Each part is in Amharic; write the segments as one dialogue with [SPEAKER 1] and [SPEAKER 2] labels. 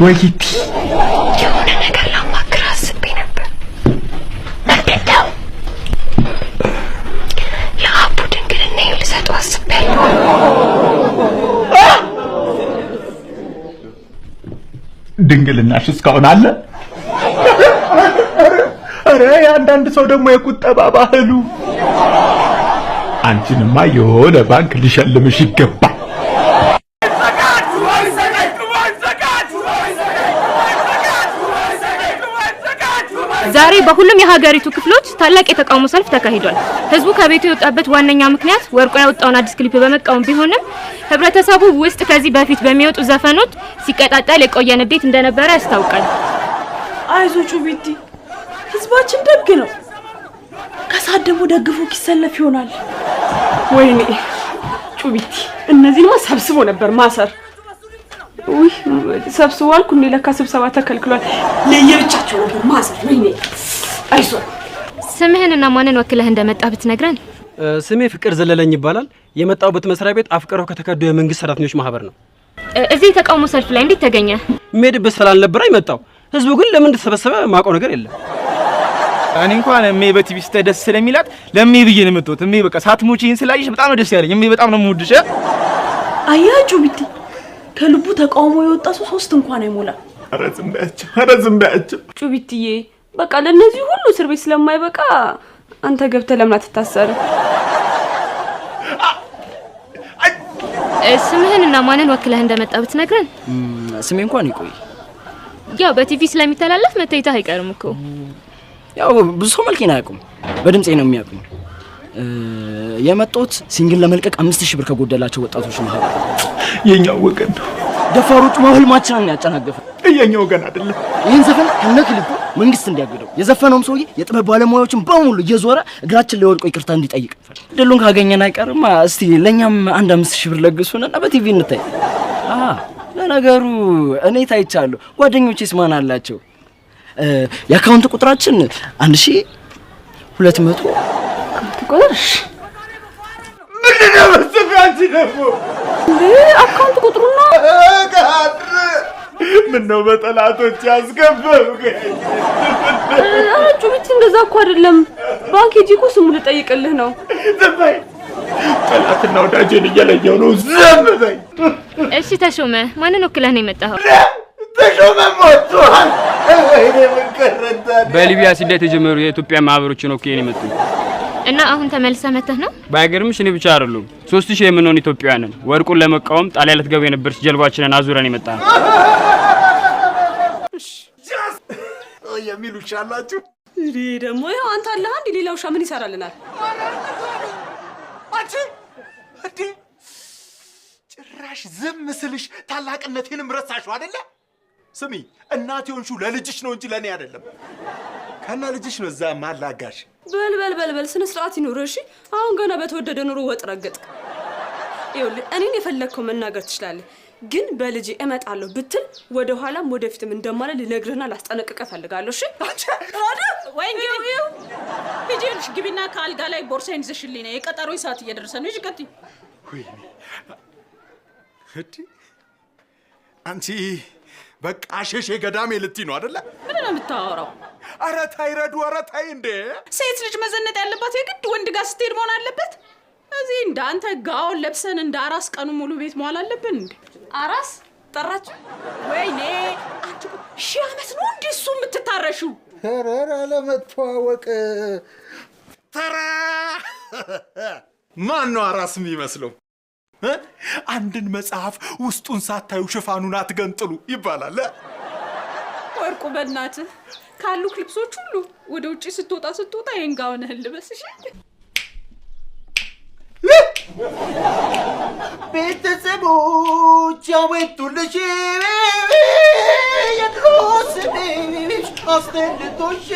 [SPEAKER 1] ወይቲ
[SPEAKER 2] የሆነ ነገር ላማክር አስቤ ነበር። ምንድነው? ለአቡ ድንግልና ልሰጠው አስቤያለሁ።
[SPEAKER 1] ድንግልናሽ እስካሁን አለ? አረ አንዳንድ ሰው ደግሞ የቁጠባ ባህሉ። አንቺንማ የሆነ ባንክ ሊሸልምሽ ይገባል።
[SPEAKER 3] ዛሬ በሁሉም የሀገሪቱ ክፍሎች ታላቅ የተቃውሞ ሰልፍ ተካሂዷል። ህዝቡ ከቤቱ የወጣበት ዋነኛ ምክንያት ወርቁን ያወጣውን አዲስ ክሊፕ በመቃወም ቢሆንም ህብረተሰቡ ውስጥ ከዚህ በፊት በሚወጡ ዘፈኖች ሲቀጣጣል የቆየ ንዴት እንደነበረ ያስታውቃል።
[SPEAKER 4] አይዞቹ ቢቲ ህዝባችን ደግ ነው። ከሳደቡ ደግፎ ይሰለፍ ይሆናል። ወይኔ ጩቢቲ እነዚህማ ሰብስቦ ነበር ማሰር። ውይ ሰብስቦ አልኩ እንዴ ለካ ስብሰባ ተከልክሏል። ለየብቻቸው ነበር ማሰር። ወይኔ አይዞ
[SPEAKER 3] ስምህንና ማንን ወክለህ እንደመጣ ብትነግረን?
[SPEAKER 5] ስሜ ፍቅር ዘለለኝ ይባላል። የመጣውበት መስሪያ ቤት አፍቀረው ከተከዱ የመንግስት ሰራተኞች ማህበር ነው።
[SPEAKER 3] እዚህ ተቃውሞ ሰልፍ ላይ እንዴት ተገኘ?
[SPEAKER 5] ሜድበስ ስላልነበረ አይመጣው። ህዝቡ ግን ለምን ተሰበሰበ ማቆ ነገር የለም።
[SPEAKER 1] እኔ እንኳን እሜ በቲቪ ደስ ስለሚላት ለሜ ብዬ ነው የመጣሁት። እሜ በቃ ሳትሞቺን ስላየሽ በጣም ነው ደስ ያለኝ። እሜ በጣም ነው የምወድሽ።
[SPEAKER 4] አያጁ ቢቲ ከልቡ ተቃውሞ የወጣ ሰው 3 እንኳን አይሞላ።
[SPEAKER 1] ኧረ ዝም በያቸው
[SPEAKER 4] ጩቢትዬ በቃ ለነዚህ ሁሉ እስር ቤት ስለማይበቃ አንተ ገብተህ ለምን አትታሰርም?
[SPEAKER 3] ስምህንና ማንን ወክለህ እንደመጣ ብትነግረን?
[SPEAKER 5] ስሜ እንኳን ይቆይ።
[SPEAKER 3] ያው በቲቪ ስለሚተላለፍ መተይታ አይቀርም እኮ።
[SPEAKER 5] ያው ብዙ ሰው መልኬን አያውቁም፣ በድምጼ ነው የሚያውቁኝ። የመጣሁት ሲንግል ለመልቀቅ 5000 ብር ከጎደላቸው ወጣቶች ማህበር።
[SPEAKER 1] የኛው ወገን ነው።
[SPEAKER 5] ደፋሮቹ ማህልማችንን ያጨናገፈ
[SPEAKER 1] የኛው ወገን አይደለም።
[SPEAKER 5] ይሄን ዘፈን ከነክሊፑ መንግስት እንዲያገደው የዘፈነውም ሰውዬ የጥበብ ባለሙያዎችን በሙሉ እየዞረ እግራችን ላይ ወድቆ ይቅርታ እንዲጠይቅ ድሉን ካገኘን አይቀርማ እስቲ ለኛም 5000 ብር ለግሱንና በቲቪ እንታይ። ለነገሩ እኔ ታይቻለሁ። ጓደኞቼስ ማን አላቸው? የአካውንት ቁጥራችን 1200
[SPEAKER 4] ቁጥርሽ
[SPEAKER 1] ምንድነው? መስፈያንቺ ደግሞ
[SPEAKER 4] አካውንት ቁጥሩና
[SPEAKER 1] ምነው በጠላቶች ያስገበብከ?
[SPEAKER 4] አረቹ ቢቲ እንደዛ እኮ አይደለም። ባንክ ሄጂ እኮ ስሙ ልጠይቅልህ ነው።
[SPEAKER 1] ዝም በይ። ጠላትና ወዳጄን እየለየው ነው። ዝም በይ።
[SPEAKER 3] እሺ ተሾመ ማንን ወክለህ ነው የመጣኸው?
[SPEAKER 1] ተሾመ ሞቷል። ወይኔ ምን ቀረታ?
[SPEAKER 6] በሊቢያ ስደት የጀመሩ የኢትዮጵያ ማህበሮችን ወክዬ ነው የመጣሁት።
[SPEAKER 3] እና አሁን ተመልሰህ መተህ ነው?
[SPEAKER 6] ባይገርምሽ እኔ ብቻ አይደለም 3000 የምንሆን ኢትዮጵያውያንን ወርቁን ለመቃወም ጣሊያን ልትገባ የነበረች ጀልባችንን አዙረን የመጣነው።
[SPEAKER 1] የሚሉሽ አላችሁ
[SPEAKER 4] እንዴ? ደግሞ ያው አንተ አለህ አንዴ ሌላው ሻ ምን ይሰራልናል?
[SPEAKER 1] አንቺ እንዴ ጭራሽ ዝም ስልሽ ታላቅነቴንም ረሳሽው አይደለ? ስሚ እናቴ ሆንሹ ለልጅሽ ነው እንጂ ለኔ አይደለም። ከና ልጅሽ ነው እዛ ማላጋሽ።
[SPEAKER 4] በል ስነ ስርዓት ይኑር። እሺ አሁን ገና በተወደደ ኑሮ ወጥ ረገጥ። ይኸውልህ እኔን የፈለግከው መናገር ትችላለህ፣ ግን በልጅ እመጣለሁ ብትል ወደ ኋላም ወደፊትም እንደማለ ልነግርህና ላስጠነቅቅህ እፈልጋለሁ። እሺ አንቺ
[SPEAKER 7] ወይኔ ሂጂልሽ ግቢና ከአልጋ ላይ ቦርሳዬን ይዘሽልኝ ነው። የቀጠሮ ሰዓት እየደረሰ ነው። እሺ ቀጥይ።
[SPEAKER 1] ወይኔ አንቺ በቃ ሸሼ ገዳሜ ልትይ ነው አይደለ?
[SPEAKER 7] ምን ነው የምታወራው?
[SPEAKER 1] ኧረ ታይ ረዱ፣ ኧረ ታይ እንዴ!
[SPEAKER 7] ሴት ልጅ መዘነጥ ያለባት የግድ ወንድ ጋር ስትሄድ መሆን አለበት? እዚህ እንዳንተ ጋውን ለብሰን እንደ አራስ ቀኑ ሙሉ ቤት መዋል አለብን እንዴ?
[SPEAKER 4] አራስ ጠራች?
[SPEAKER 7] ወይኔ አንቺ 1000 ዓመት ነው እንዴ እሱ የምትታረሺው?
[SPEAKER 1] ኧረ ለመተዋወቅ ተራ ማን ነው አራስ የሚመስለው? አንድን መጽሐፍ ውስጡን ሳታዩ ሽፋኑን አትገንጥሉ ይባላል።
[SPEAKER 7] ወርቁ በእናትህ ካሉ ክሊፕሶች ሁሉ ወደ ውጪ ስትወጣ የንጋውንህን ልበስ። እሺ
[SPEAKER 1] ቤተሰቦች ያወጡልሽ የድሮስሽ አስጠልቶሽ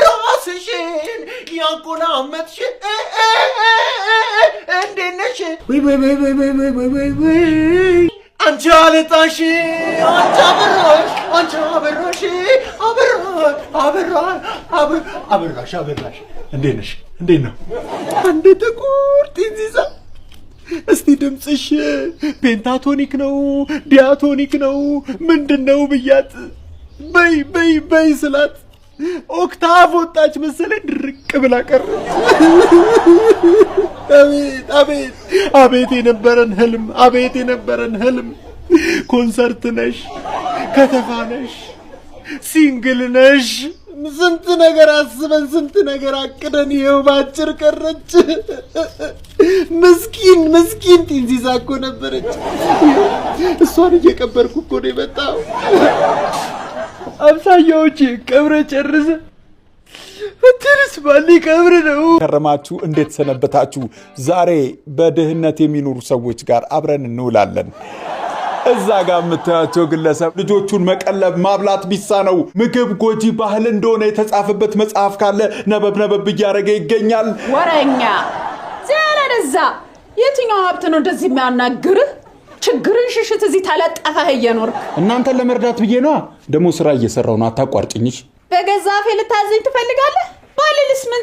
[SPEAKER 1] ራስሽን ያቆላመጥሽ እንዴት ነሽ? ወይ አንቺ አለጣሽ አንቺ አበራሽ አበራሽ እንዴት ነሽ? እንዴት ነው? አንዴ ተቆርጥ ይዛ እስቲ ድምጽሽ ፔንታቶኒክ ነው ዲያቶኒክ ነው ምንድነው ብያት በይ ስላት ኦክታቭ ወጣች መሰለኝ ድርቅ ብላ ቀረች። አቤት የነበረን ህልም ኮንሰርት ነሽ ከተፋ ነሽ ሲንግል ነሽ ስንት ነገር አስበን ስንት ነገር አቅደን ይኸው ባጭር ቀረች። ምስኪን ጢንዚዛ እኮ ነበረች። እሷን እየቀበርኩ እኮ ነው የመጣው። አብዛኛዎች ቀብረ ጨርሰ ትርስ ባሊ ቀብር ነው። ከረማችሁ እንዴት ሰነበታችሁ? ዛሬ በድህነት የሚኖሩ ሰዎች ጋር አብረን እንውላለን። እዛ ጋር የምታያቸው ግለሰብ ልጆቹን መቀለብ ማብላት ቢሳ ነው ምግብ ጎጂ ባህል እንደሆነ የተጻፈበት መጽሐፍ ካለ ነበብ እያደረገ ይገኛል።
[SPEAKER 7] ወረኛ ዘለለዛ የትኛው ሀብት ነው እንደዚህ የሚያናግርህ? ችግርን ሽሽት እዚህ ተለጠፈህ እየኖርክ
[SPEAKER 1] እናንተን ለመርዳት ብዬ ነው። ደግሞ ስራ እየሰራው ነው። አታቋርጭኝሽ።
[SPEAKER 7] በገዛ አፌ ልታዘኝ ትፈልጋለህ? ባልልስ ምን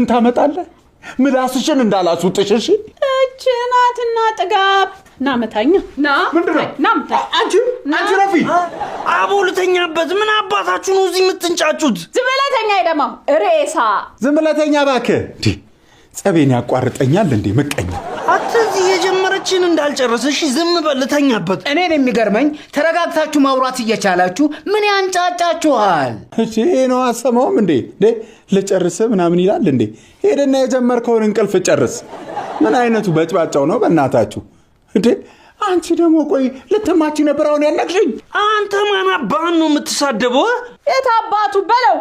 [SPEAKER 7] ታመጣለህ? ምላስሽን እንዳላስውጥሽ እሺ። እቺ ናትና ጥጋብ ናመታኛ ናምታ
[SPEAKER 1] አንቺ ረፊ
[SPEAKER 5] አቦ ልተኛበት። ምን አባታችሁ ነው እዚህ የምትንጫጩት?
[SPEAKER 7] ዝምለተኛ ይደማ ሬሳ
[SPEAKER 1] ዝምለተኛ እባክህ። ጸቤን ያቋርጠኛል እንዴ ምቀኛ።
[SPEAKER 5] አትዚ የጀመረችን እንዳልጨረሰሽ ዝም በል ልተኛበት። እኔን የሚገርመኝ ተረጋግታችሁ ማውራት እየቻላችሁ ምን ያንጫጫችኋል?
[SPEAKER 1] እሺ ነው አሰማውም እንዴ ለጨርስ ምናምን ይላል እንዴ? ሄደና የጀመርከውን እንቅልፍ ጨርስ። ምን አይነቱ በጭባጫው ነው በእናታችሁ እንዴ? አንቺ ደግሞ ቆይ ልትማቺ ነበር አሁን ያነቅሽኝ።
[SPEAKER 5] አንተ ማን አባህን ነው የምትሳደበው?
[SPEAKER 7] የታባቱ በለው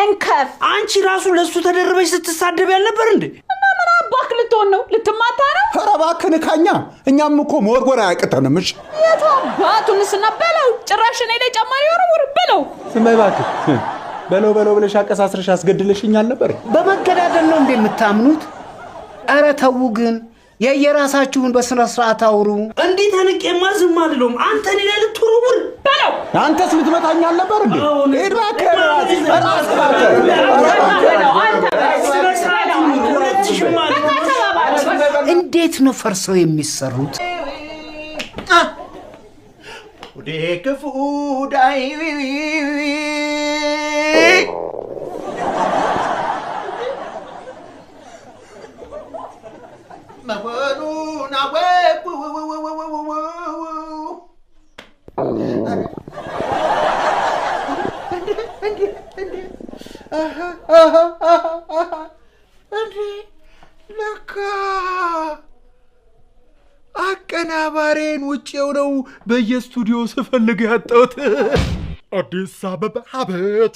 [SPEAKER 7] እንከፍ።
[SPEAKER 5] አንቺ ራሱ ለሱ ተደረበሽ ስትሳደብ ያልነበር እንዴ?
[SPEAKER 7] እና ምን አባክ ልትሆን ነው? ልትማታ ነው?
[SPEAKER 1] ኧረ እባክህን ካኛ እኛም እኮ መወርወር አያቅተንም። እሺ
[SPEAKER 7] የታባቱንስና በለው ጭራሽ እኔ ላይ ጨማሪ ወርወር በለው።
[SPEAKER 1] ዝም በይ እባክህ። በለው ብለሽ አቀሳስረሽ አስገድለሽኛል ነበር።
[SPEAKER 5] በመገዳደል ነው እንዴ የምታምኑት? ኧረ ተው ግን የየራሳችሁን በስነ ስርዓት አውሩ። እንዴ ተንቄማ ዝም አልለውም። አንተ እኔ ላይ ልትወረውር በለው።
[SPEAKER 1] አንተስ ልትመታኝ አልነበር እንዴ?
[SPEAKER 5] እንዴት ነው ፈርሰው የሚሰሩት?
[SPEAKER 1] ወደ ክፉ ዳይ መሆኑን አወቁ። ለካ አቀናባሪን ውጭው ነው በየስቱዲዮ ስፈልግ ያጣሁት። አዲስ አበባ ቤት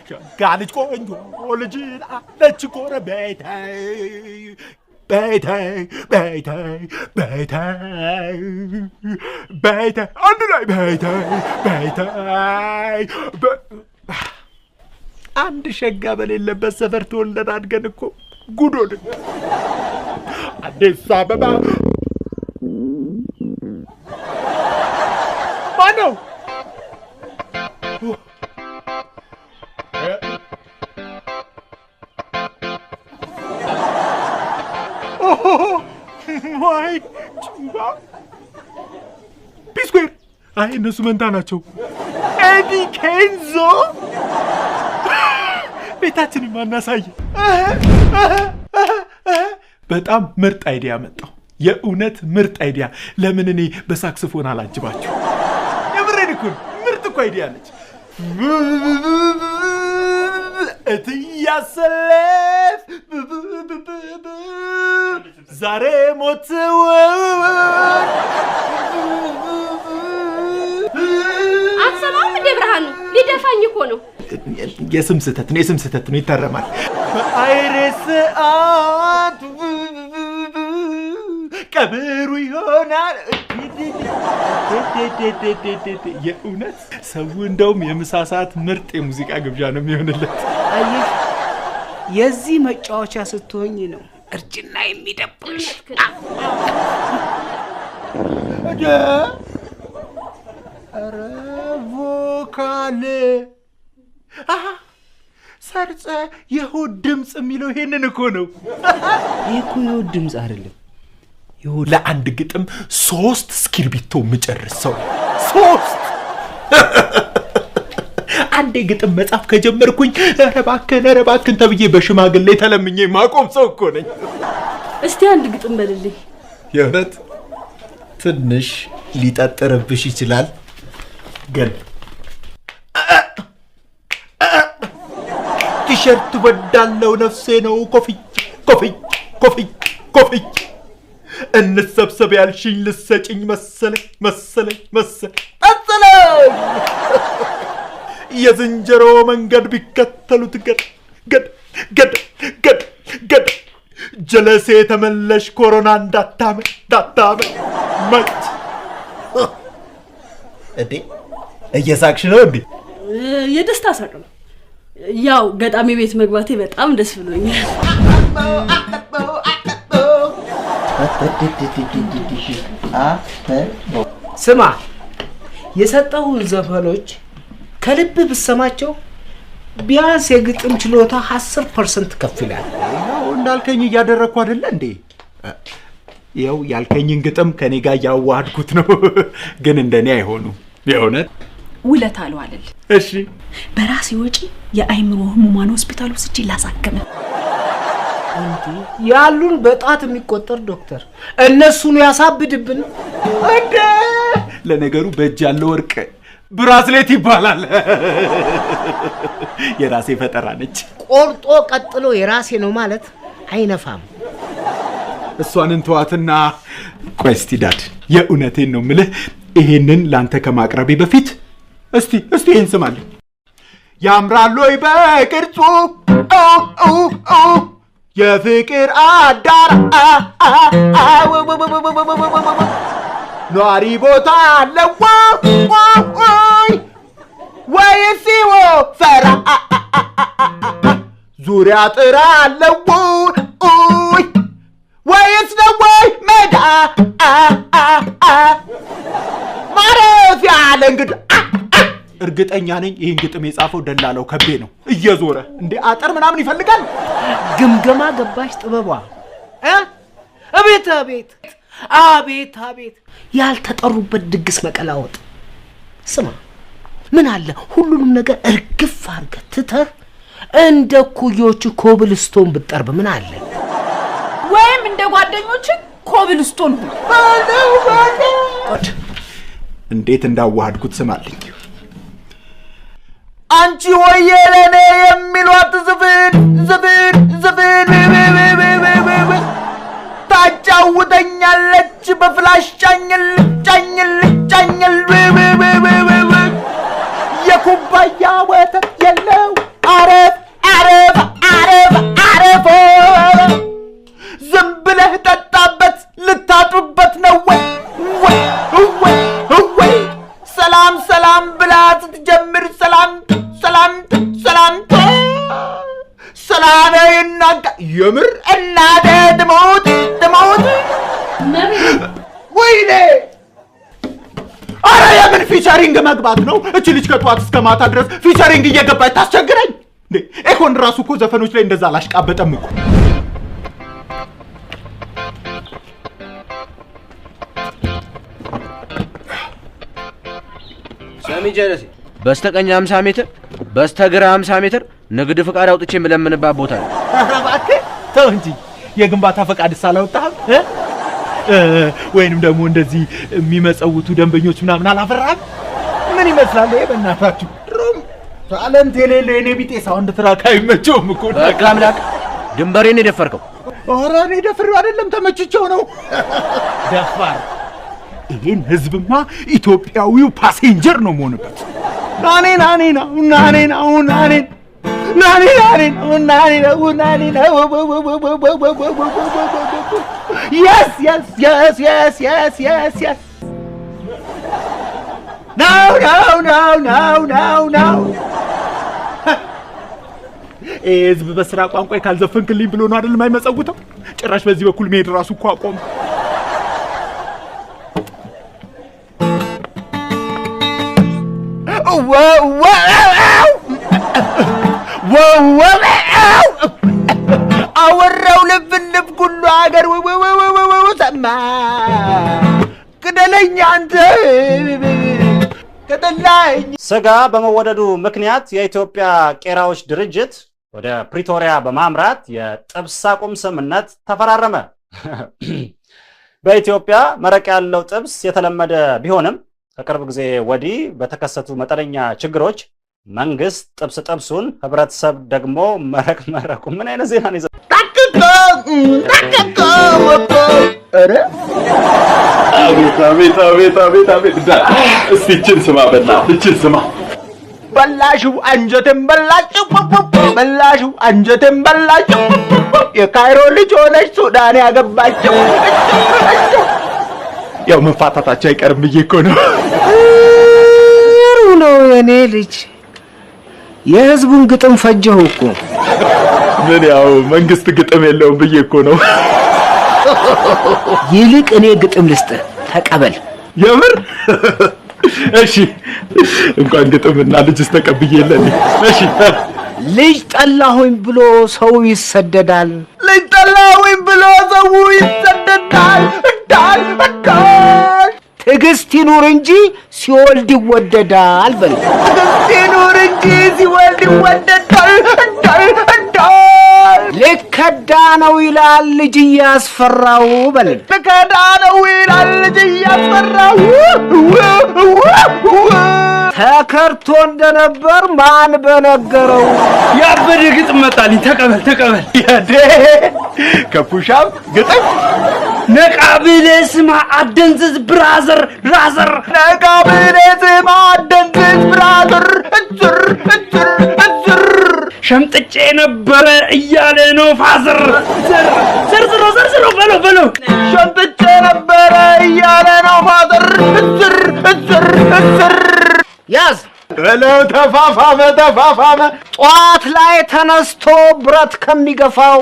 [SPEAKER 1] ሸጋ ልጅ ቆንጆ ልጅ አለች ጎረቤቴ ቤቴ አንድ ላይ ቤቴ አንድ ሸጋ በሌለበት ሰፈር ተወልደን አድገን እኮ ጉዶን አዲስ አበባ ማነው? ዋይ ጭንባ ፒስኩዌር። አይ እነሱ መንታ ናቸው። ኤዲ ኬንዞ ቤታችንን ማናሳየ። በጣም ምርጥ አይዲያ መጣው። የእውነት ምርጥ አይዲያ። ለምን እኔ በሳክስፎን አላጅባችሁ? የምሬን እኮ ምርጥ እኮ አይዲያ ነች። እትያሰለፍ ዛሬ ሞትው
[SPEAKER 3] አትሰማውም እንዴ ብርሃኑ? ሊደፋኝ እኮ ነው።
[SPEAKER 1] የስም ስህተት ነው ይታረማል። በአይሬስ ሰዓት ቀብሩ ይሆናል። የእውነት ሰው እንደውም የምሳ ሰዓት ምርጥ የሙዚቃ ግብዣ ነው የሚሆንለት።
[SPEAKER 8] አየሽ፣ የዚህ መጫወቻ ስትሆኝ ነው እርጅና የሚደብርሽ።
[SPEAKER 1] ኧረ ቮካል ሰርጸ የሆድ ድምጽ የሚለው ይሄንን እኮ ነው።
[SPEAKER 8] ይሄ እኮ የሆድ ድምጽ አይደለም።
[SPEAKER 1] ለአንድ ግጥም 3 እስክሪብቶ ምጨርስ ሰው 3 አንዴ ግጥም መጻፍ ከጀመርኩኝ ኧረ እባክህን ተብዬ በሽማግሌ ተለምኜ ማቆም ሰው እኮ ነኝ።
[SPEAKER 4] እስቲ አንድ ግጥም በልልኝ።
[SPEAKER 1] የእውነት ትንሽ ሊጠጥርብሽ ይችላል ግን ቲሸርት ወዳለው ነፍሴ ነው ኮፍይ እንሰብሰብ ያልሽኝ ልሰጭኝ መሰለኝ የዝንጀሮ መንገድ ቢከተሉት ገድ ጀለሴ ተመለሽ ኮሮና እንዳታመ መት እንዴ እየሳቅሽ ነው እንዴ?
[SPEAKER 4] የደስታ ሳቅ ነው። ያው ገጣሚ ቤት መግባቴ በጣም ደስ ብሎኛል።
[SPEAKER 8] ስማ የሰጠሁን ዘፈኖች ከልብ ብሰማቸው ቢያንስ የግጥም ችሎታ 10% ከፍ ይላል።
[SPEAKER 1] ያው እንዳልከኝ እያደረግኩ አይደለ እንዴ? ያው ያልከኝን ግጥም ከኔ ጋር ያዋድኩት ነው። ግን እንደኔ አይሆኑ የእውነት
[SPEAKER 7] ውለታ አለው አይደል?
[SPEAKER 1] እሺ
[SPEAKER 7] በራሴ ወጪ የአይምሮ ህሙማን ሆስፒታል ወስጄ ላሳከመ
[SPEAKER 8] ያሉን በጣት የሚቆጠር ዶክተር እነሱን ያሳብድብን
[SPEAKER 1] እንዴ? ለነገሩ በእጅ ያለው ወርቅ ብራስሌት ይባላል። የራሴ ፈጠራ ነች።
[SPEAKER 8] ቆርጦ ቀጥሎ የራሴ ነው ማለት አይነፋም።
[SPEAKER 1] እሷን እንተዋትና ቆይ እስቲ ዳድ የእውነቴን ነው ምልህ ይሄንን ላንተ ከማቅረቤ በፊት እስቲ ይሄን ስማልኝ። ያምራል ወይ በቅርጹ የፍቅር አዳራ ኗሪ ቦታ አለው ወይስ ፈራ ዙሪያ ጥራ አለው ወይስ ነው ወይ ሜዳ ማረፊያ አለ እንግዲህ እርግጠኛ ነኝ ይህን ግጥም የጻፈው ደላላው ከቤ ነው። እየዞረ እንዴ አጥር ምናምን ይፈልጋል።
[SPEAKER 8] ግምገማ ገባሽ ጥበቧ አቤት ያልተጠሩበት ድግስ መቀላወጥ። ስማ ምን አለ ሁሉንም ነገር እርግፍ አድርገህ ትተህ እንደ ኩዮቹ ኮብልስቶን ብትጠርብ ምን አለ?
[SPEAKER 7] ወይም እንደ ጓደኞች ኮብልስቶን
[SPEAKER 1] እንዴት እንዳዋሃድኩት ስማልኝ። አንቺ ሆዬ ለኔ የሚሏት ዝፍን ታጫውተኛለች በፍላሽ ጫኝል የኩባያ ወተት የለው አረፍ ዝም ብለህ ጠጣበት ልታጡበት ነው ወይ ሰላም ብላ ስትጀምር ሰላም ይናጋ የምር እናደ ድሞት ወይኔ አረ የምን ፊቸሪንግ መግባት ነው? እቺ ልጅ ከጧት እስከ ማታ ድረስ ፊቸሪንግ እየገባች ታስቸግረኝ እንዴ? ኤኮን ራሱ እኮ ዘፈኖች ላይ እንደዛ አላሽቃበጠም እኮ።
[SPEAKER 5] ሰሚ ጀለሴ በስተቀኝ 50 ሜትር በስተግራ 50 ሜትር ንግድ ፍቃድ አውጥቼ የምለምንባት ቦታ ነው።
[SPEAKER 1] ኧረ እባክህ ተው እንጂ የግንባታ ፈቃድ ሳላወጣህም ወይንም ደግሞ እንደዚህ የሚመጸውቱ ደንበኞች ምናምን አላፈራህም? ምን ይመስላል ይሄ? በእናታችሁ ድሮም ታለንት የሌለው የኔ ቢጤ ሳውንድ ትራክ አይመቸውም እኮ።
[SPEAKER 5] በቃ አምላክ ድንበሬን የደፈርከው።
[SPEAKER 1] ኧረ እኔ ደፍሬው አይደለም ተመችቼው ነው። ደፋር ይሄን ህዝብማ ኢትዮጵያዊው ፓሴንጀር ነው መሆንበት። Yes. No. ህዝብ በስራ ቋንቋ ካልዘፈንክልኝ ብሎ ነው አይደል የማይመጸውተው? ጭራሽ በዚህ በኩል መሄድ ራሱ እኮ አቆም።
[SPEAKER 8] ወወው አወራው ልብ ሁሉ ሀገር ሰማ ግደለኝ አንተ ገደላኝ።
[SPEAKER 9] ስጋ በመወደዱ ምክንያት የኢትዮጵያ ቄራዎች ድርጅት ወደ ፕሪቶሪያ በማምራት የጥብስ አቁም ስምምነት ተፈራረመ። በኢትዮጵያ መረቅ ያለው ጥብስ የተለመደ ቢሆንም ከቅርብ ጊዜ ወዲህ በተከሰቱ መጠነኛ ችግሮች መንግስት ጥብሱን ህብረተሰብ ደግሞ መረቁ ምን አይነት ዜና ነው?
[SPEAKER 1] ኧረ አቤት እስቲ እችን ስማ በእናትህ እችን ስማ። በላሽው አንጀቴን በላሽው በላሽው አንጀቴን በላሽው የካይሮ ልጅ ሆነሽ ሱዳን ያገባችው ያው መፋታታቸው አይቀርም ብዬ እኮ ነው።
[SPEAKER 8] ነው የኔ ልጅ የህዝቡን ግጥም ፈጀው እኮ።
[SPEAKER 1] ምን ያው መንግስት ግጥም የለውም ብዬ እኮ ነው።
[SPEAKER 8] ይልቅ እኔ ግጥም ልስጥ ተቀበል።
[SPEAKER 1] የምር እሺ እንኳን ግጥምና ልጅስ ተቀብዬልኝ። እሺ
[SPEAKER 8] ልጅ ጠላሁኝ ብሎ ሰው ይሰደዳል።
[SPEAKER 1] ልጅ ጠላሁኝ ብሎ ሰው ይሰደዳል። እንዳል
[SPEAKER 8] ትዕግስት ይኑር እንጂ ሲወልድ ይወደዳል በል።
[SPEAKER 1] ትዕግስት ይኑር እንጂ ሲወልድ ይወደዳል። እንዳል
[SPEAKER 8] ልከዳ ነው ይላል ልጅ እያስፈራው በል።
[SPEAKER 1] ልከዳ ነው ይላል ልጅ እያስፈራው
[SPEAKER 8] ተከርቶ እንደነበር ማን በነገረው።
[SPEAKER 6] ያበደ ግጥም መጣልኝ። ተቀበል።
[SPEAKER 1] ያዴ ከፑሻም ግጥም
[SPEAKER 6] ነቃ ብለህ ስማ አደንዝዝ ብራዘር
[SPEAKER 1] ነቃ ብለህ ስማ አደንዝዝ ብራዘር
[SPEAKER 6] ሸምጥጬ ነበረ እያለ ነው ፋዘር። ዘርዝሮ በለው
[SPEAKER 1] ሸምጥጬ ነበረ እያለ ነው ፋዘር።
[SPEAKER 8] ያዝ
[SPEAKER 1] በለው ተፋፋመ
[SPEAKER 8] ጧት ላይ ተነስቶ ብረት ከሚገፋው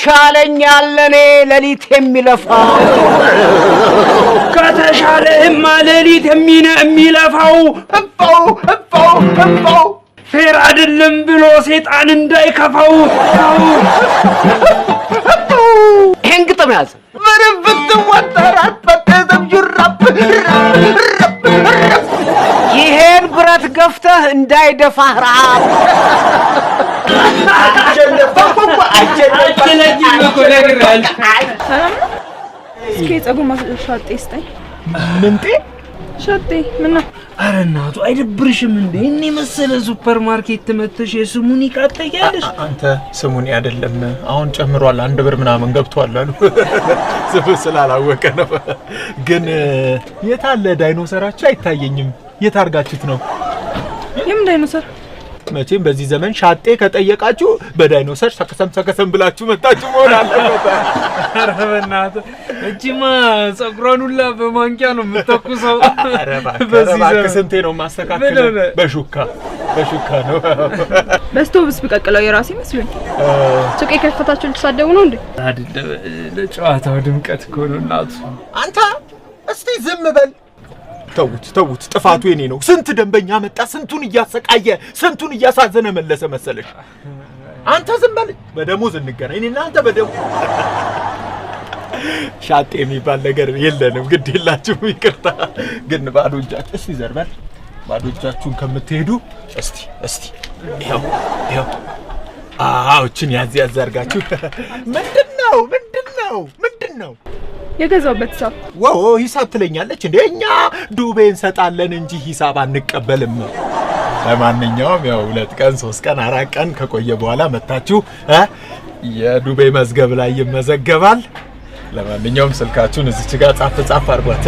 [SPEAKER 8] ሻለኛል ለኔ ሌሊት የሚለፋው።
[SPEAKER 6] ከተሻለህማ ሌሊት የሚለፋው ፌር አይደለም ብሎ ሴጣን እንዳይከፋው።
[SPEAKER 8] ይሄን ግጥም ያዝ።
[SPEAKER 1] ምንም ብትወጠራት በተዘም ጁራብ
[SPEAKER 8] ይሄን ብረት ገፍተህ እንዳይደፋህ ረሃብ።
[SPEAKER 4] እስኪ የጸጉር ማሻጤ ስጠኝ።
[SPEAKER 1] ምንጤ
[SPEAKER 4] ሻጤ ምን ነው?
[SPEAKER 5] ኧረ እናቱ አይደብርሽም እንዴ? እኔ መሰለ ሱፐር ማርኬት መተሽ የስሙኒ ካጠያለሽ።
[SPEAKER 1] አንተ ስሙኒ አይደለም አሁን ጨምሯል፣ 1 ብር ምናምን ገብቷል አሉ። ስሙ ስላላወቀ ነው። ግን የት አለ ዳይኖሰራችሁ? አይታየኝም። የት አርጋችሁት ነው?
[SPEAKER 4] የምን ዳይኖሰር?
[SPEAKER 1] መቼም በዚህ ዘመን ሻጤ ከጠየቃችሁ በዳይኖሰር ሰከሰም ብላችሁ መጣችሁ መሆን አለበት።
[SPEAKER 5] ኧረ በእናትህ እቺማ ጸጉሯን ሁላ በማንኪያ ነው የምትተኩሰው።
[SPEAKER 1] ኧረ እባክህ ስንቴ ነው ማስተካከለው? በሹካ ነው።
[SPEAKER 4] በስቶቭስ ብቀቅለው የራሴ መስሎኝ። ሱቅ የከፈታችሁ ልትሳደቡ ነው እንዴ?
[SPEAKER 5] አይደለም ለጨዋታው ድምቀት እኮ ነው እናቱ።
[SPEAKER 1] አንተ እስቲ ዝም በል። ተውት፣ ጥፋቱ የኔ ነው። ስንት ደንበኛ መጣ፣ ስንቱን እያሰቃየ ስንቱን እያሳዘነ መለሰ መሰለሽ። አንተ ዝም በል። በደሞዝ እንገናኝ እኔና አንተ በደሞዝ። ሻጤ የሚባል ነገር የለንም። ግድ የላችሁም፣ ይቅርታ። ግን ባዶ እጃችሁ እስቲ ዘርበል። ባዶ እጃችሁን ከምትሄዱ እስቲ ይኸው እችን ያዝ አድርጋችሁ። ምንድን ነው
[SPEAKER 4] የገዛውበት ሂሳብ?
[SPEAKER 1] ዋው ሂሳብ ትለኛለች እንዴ? እኛ ዱቤ እንሰጣለን እንጂ ሂሳብ አንቀበልም። ለማንኛውም ያው 2 ቀን 3 ቀን 4 ቀን ከቆየ በኋላ መታችሁ የዱቤ መዝገብ ላይ ይመዘገባል። ለማንኛውም ስልካችሁን እዚች ጋር ጻፍ አድርጓት።